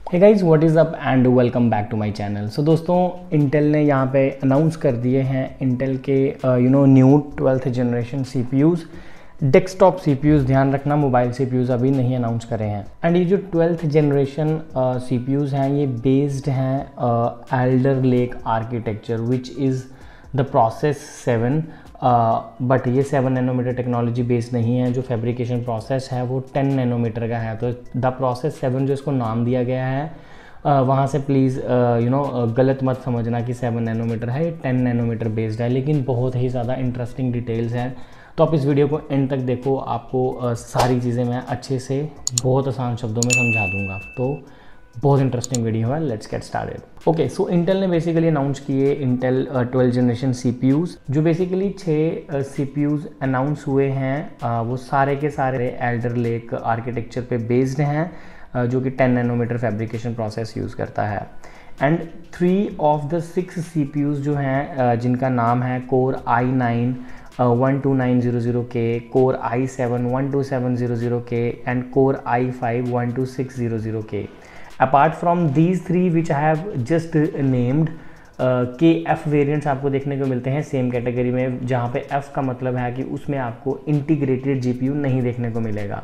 Hey guys, what is up and welcome back to my channel. So दोस्तों, Intel ने यहाँ पे announce कर दिए हैं इंटेल के new 12th generation CPUs, desktop CPUs। ध्यान रखना, मोबाइल CPUs अभी नहीं अनाउंस करे हैं। एंड ये जो 12th जनरेशन CPUs हैं ये बेस्ड हैं Elder lake architecture which is the process 7। But ये 7 नैनोमीटर टेक्नोलॉजी बेस्ड नहीं है। जो फैब्रिकेशन प्रोसेस है वो 10 नैनोमीटर का है। तो द प्रोसेस 7 जो इसको नाम दिया गया है, वहाँ से प्लीज़ गलत मत समझना कि 7 नैनोमीटर है, ये 10 नैनोमीटर बेस्ड है। लेकिन बहुत ही ज़्यादा इंटरेस्टिंग डिटेल्स हैं, तो आप इस वीडियो को एंड तक देखो। आपको सारी चीज़ें मैं अच्छे से बहुत आसान शब्दों में समझा दूँगा। तो बहुत इंटरेस्टिंग वीडियो है, let's get started. Okay, so Intel ने बेसिकली अनाउंस किए इंटेल 12th जनरेशन CPUs। जो बेसिकली 6 CPUs अनाउंस हुए हैं, वो सारे के सारे एल्डर लेक आर्किटेक्चर पे बेस्ड हैं, जो कि 10 नैनोमीटर फैब्रिकेशन प्रोसेस यूज़ करता है। एंड 3 ऑफ द 6 CPUs जो हैं, जिनका नाम है core i9 12900K, core i7 12700K and core i5 12600K। Apart from these 3 which I have just named, के F वेरिएंट्स आपको देखने को मिलते हैं सेम कैटेगरी में, जहाँ पे F का मतलब है कि उसमें आपको इंटीग्रेटेड GPU नहीं देखने को मिलेगा।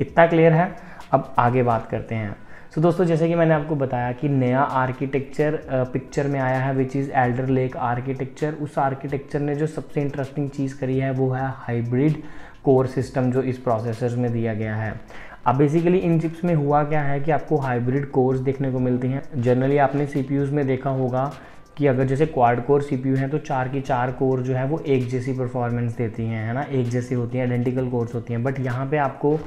इतना क्लियर है? अब आगे बात करते हैं। सो दोस्तों, जैसे कि मैंने आपको बताया कि नया आर्किटेक्चर पिक्चर में आया है which is Elder lake architecture. उस आर्किटेक्चर ने जो सबसे इंटरेस्टिंग चीज़ करी है वो है हाइब्रिड कोर सिस्टम, जो इस प्रोसेसर्स में दिया गया है। अब बेसिकली इन चिप्स में हुआ क्या है कि आपको हाइब्रिड कोर्स देखने को मिलती हैं। जनरली आपने CPUs में देखा होगा कि अगर जैसे क्वाड कोर CPU हैं तो 4 की 4 कोर जो है वो एक जैसी परफॉर्मेंस देती हैं, है ना, एक जैसी होती हैं, आइडेंटिकल कोर्स होती हैं। बट यहाँ पे आपको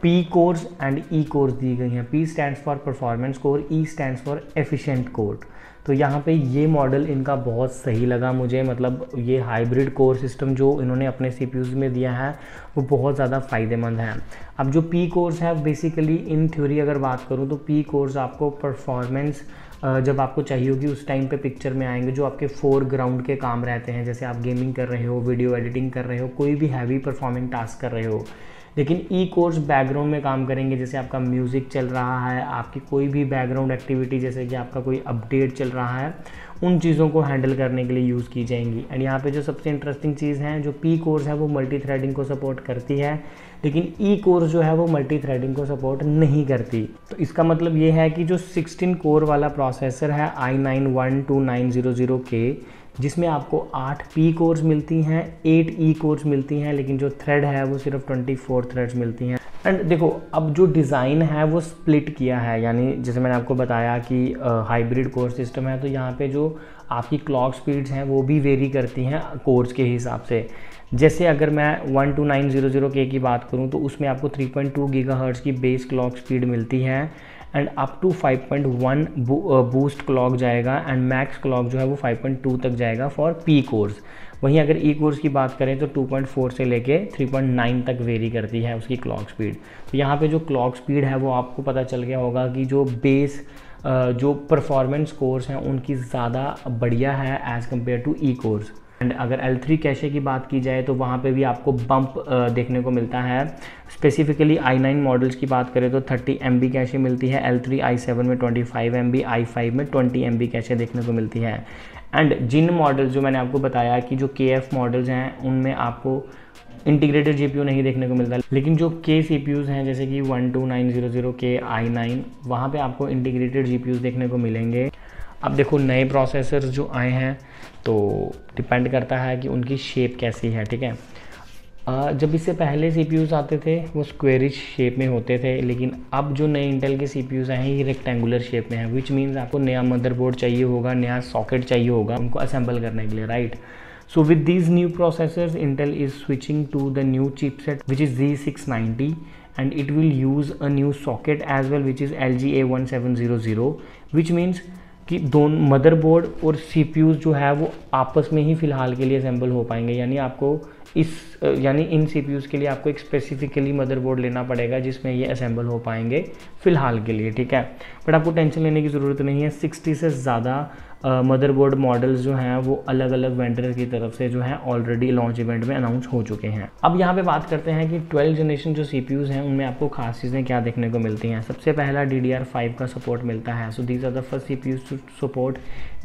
P cores and E cores दी गई हैं। P stands for performance core, E stands for efficient core. तो यहाँ पे ये मॉडल इनका बहुत सही लगा मुझे। मतलब ये हाइब्रिड कोर सिस्टम जो इन्होंने अपने CPUs में दिया है वो बहुत ज़्यादा फ़ायदेमंद है। अब जो P कोर्स है, बेसिकली इन थ्योरी अगर बात करूँ तो P कोर्स आपको परफॉर्मेंस जब आपको चाहिए होगी उस टाइम पे पिक्चर में आएंगे। जो आपके फोरग्राउंड के काम रहते हैं, जैसे आप गेमिंग कर रहे हो, वीडियो एडिटिंग कर रहे हो, कोई भी हैवी परफॉर्मिंग टास्क कर रहे हो। लेकिन E कोर्स बैकग्राउंड में काम करेंगे, जैसे आपका म्यूज़िक चल रहा है, आपकी कोई भी बैकग्राउंड एक्टिविटी, जैसे कि आपका कोई अपडेट चल रहा है, उन चीज़ों को हैंडल करने के लिए यूज़ की जाएंगी। एंड यहाँ पे जो सबसे इंटरेस्टिंग चीज़ है, जो P कोर्स है वो मल्टी थ्रेडिंग को सपोर्ट करती है, लेकिन E कोर्स जो है वो मल्टी थ्रेडिंग को सपोर्ट नहीं करती। तो इसका मतलब ये है कि जो 16 कोर वाला प्रोसेसर है i9 12900K, जिसमें आपको 8 P कोर्स मिलती हैं, 8 E कोर्स मिलती हैं, लेकिन जो थ्रेड है वो सिर्फ 24 थ्रेड्स मिलती हैं। एंड देखो, अब जो डिज़ाइन है वो स्प्लिट किया है, यानी जैसे मैंने आपको बताया कि हाइब्रिड कोर सिस्टम है, तो यहाँ पे जो आपकी क्लॉक स्पीड्स हैं वो भी वेरी करती हैं कोर्स के हिसाब से। जैसे अगर मैं 12900K की बात करूँ तो उसमें आपको 3.2 GHz की बेस क्लॉक स्पीड मिलती है and up to 5.1 boost clock जाएगा एंड मैक्स क्लॉक जो है वो 5.2 तक जाएगा फॉर P कोर्स। वहीं अगर E कोर्स की बात करें तो 2.4 से लेके 3.9 तक वेरी करती है उसकी क्लॉक स्पीड। तो यहाँ पे जो क्लॉक स्पीड है वो आपको पता चल गया होगा कि जो बेस जो परफॉर्मेंस कोर्स हैं उनकी ज़्यादा बढ़िया है as compare to E cores. And अगर L3 कैशे की बात की जाए तो वहाँ पे भी आपको बम्प देखने को मिलता है। स्पेसिफिकली i9 मॉडल्स की बात करें तो 30 MB कैशे मिलती है, L3 i7 में 25 MB, i5 में 20 MB कैशे देखने को मिलती है। एंड जिन मॉडल्स जो मैंने आपको बताया कि जो KF मॉडल्स हैं उनमें आपको इंटीग्रेटेड GPU नहीं देखने को मिलता, लेकिन जो K CPUs हैं जैसे कि 12900K i9, वहाँ पे आपको इंटीग्रेटेड GPUs देखने को मिलेंगे। अब देखो, नए प्रोसेसर्स जो आए हैं तो डिपेंड करता है कि उनकी शेप कैसी है, ठीक है। जब इससे पहले CPUs आते थे वो स्क्वेरिश शेप में होते थे, लेकिन अब जो नए इंटेल के CPUs आए हैं ये रेक्टेंगुलर शेप में है, विच मीन्स आपको नया मदरबोर्ड चाहिए होगा, नया सॉकेट चाहिए होगा उनको असेंबल करने के लिए, right. So with these new processors, Intel is switching to the new chipset which is Z690 and it will use a new socket as well which is LGA1700, which means कि दोनों motherboard और CPUs जो है वो आपस में ही फ़िलहाल के लिए असेंबल हो पाएंगे। यानी आपको यानी इन CPUs के लिए आपको एक स्पेसिफिकली मदरबोर्ड लेना पड़ेगा जिसमें ये असेंबल हो पाएंगे फ़िलहाल के लिए, ठीक है। बट आपको टेंशन लेने की ज़रूरत नहीं है, 60 से ज़्यादा मदरबोर्ड मॉडल्स जो हैं वो अलग अलग वेंडर की तरफ से जो है ऑलरेडी लॉन्च इवेंट में अनाउंस हो चुके हैं। अब यहाँ पे बात करते हैं कि 12 जनरेशन जो CPUs हैं उनमें आपको खास चीज़ें क्या देखने को मिलती हैं। सबसे पहला DDR5 का सपोर्ट मिलता है। So these are the first CPUs to support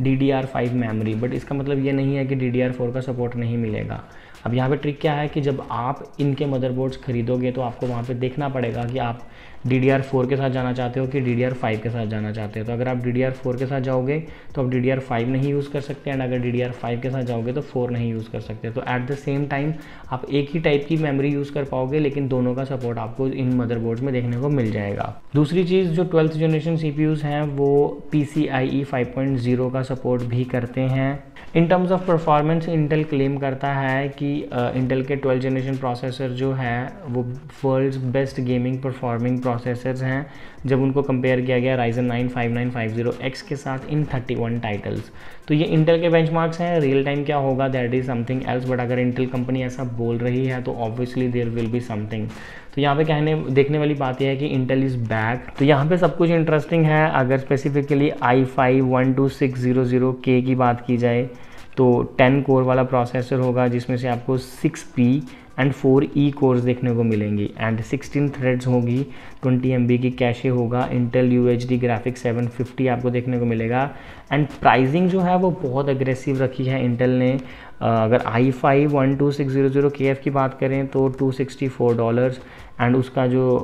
DDR5 memory, but इसका मतलब ये नहीं है कि DDR4 का सपोर्ट नहीं मिलेगा। अब यहाँ पे ट्रिक क्या है कि जब आप इनके मदरबोर्ड्स खरीदोगे तो आपको वहाँ पे देखना पड़ेगा कि आप DDR4 के साथ जाना चाहते हो कि DDR5 के साथ जाना चाहते हो। तो अगर आप DDR4 के साथ जाओगे तो आप DDR5 नहीं यूज़ कर सकते, एंड अगर DDR5 के साथ जाओगे तो 4 नहीं यूज़ कर सकते। तो एट द सेम टाइम आप एक ही टाइप की मेमोरी यूज़ कर पाओगे, लेकिन दोनों का सपोर्ट आपको इन मदरबोर्ड्स में देखने को मिल जाएगा। दूसरी चीज़, जो 12th जनरेशन CPUs हैं वो PCIe 5.0 का सपोर्ट भी करते हैं। In terms of performance Intel claim करता है कि इंटेल के 12 जनरेशन प्रोसेसर जो है वो world's best gaming performing processors हैं जब उनको कंपेयर किया गया Ryzen 9 5950X के साथ इन 31 टाइटल्स। तो ये इंटेल के बेंचमार्क्स हैं, रियल टाइम क्या होगा that is something else, but अगर इंटेल कंपनी ऐसा बोल रही है तो obviously there will be something. तो यहाँ पे देखने वाली बात यह है कि इंटेल इज़ बैक। तो यहाँ पे सब कुछ इंटरेस्टिंग है। अगर स्पेसिफिकली i5-12600K की बात की जाए तो 10 कोर वाला प्रोसेसर होगा जिसमें से आपको 6P एंड 4E कोर्स देखने को मिलेंगी, एंड 16 थ्रेड्स होगी, 20 MB की कैशे होगा, इंटेल UHD ग्राफिक्स 750 आपको देखने को मिलेगा। एंड प्राइसिंग जो है वो बहुत अग्रेसिव रखी है इंटेल ने। अगर i5-12600KF की बात करें तो $264, एंड उसका जो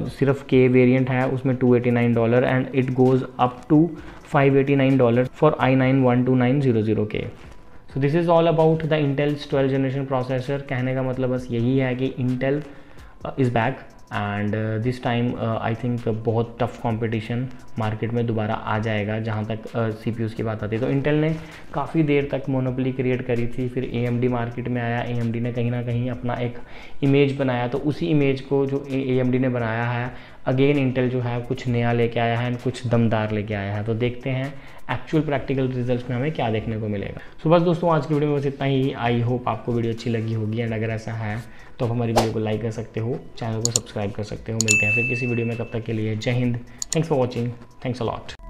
सिर्फ K वेरिएंट है उसमें $289, and it goes up to $589 for i9-12900K। So this is all about the Intel's 12 generation processor. कहने का मतलब बस यही है कि Intel is back, and this time I think बहुत टफ कंपटीशन मार्केट में दोबारा आ जाएगा जहाँ तक CPUs की बात आती है। तो इंटेल ने काफ़ी देर तक मोनोपोली क्रिएट करी थी, फिर AMD मार्केट में आया, AMD ने कहीं ना कहीं अपना एक इमेज बनाया। तो उसी इमेज को जो AMD ने बनाया है अगेन इंटेल जो है कुछ नया लेके आया है, कुछ दमदार लेके आया है। तो देखते हैं एक्चुअल प्रैक्टिकल रिजल्ट्स में हमें क्या देखने को मिलेगा। सो बस दोस्तों आज की वीडियो में बस इतना ही। आई होप आपको वीडियो अच्छी लगी होगी, एंड अगर ऐसा है तो आप हमारी वीडियो को लाइक कर सकते हो, चैनल को सब्सक्राइब कर सकते हो। मिलते हैं फिर किसी वीडियो में, तब तक के लिए जय Hind, thanks for watching, thanks a lot.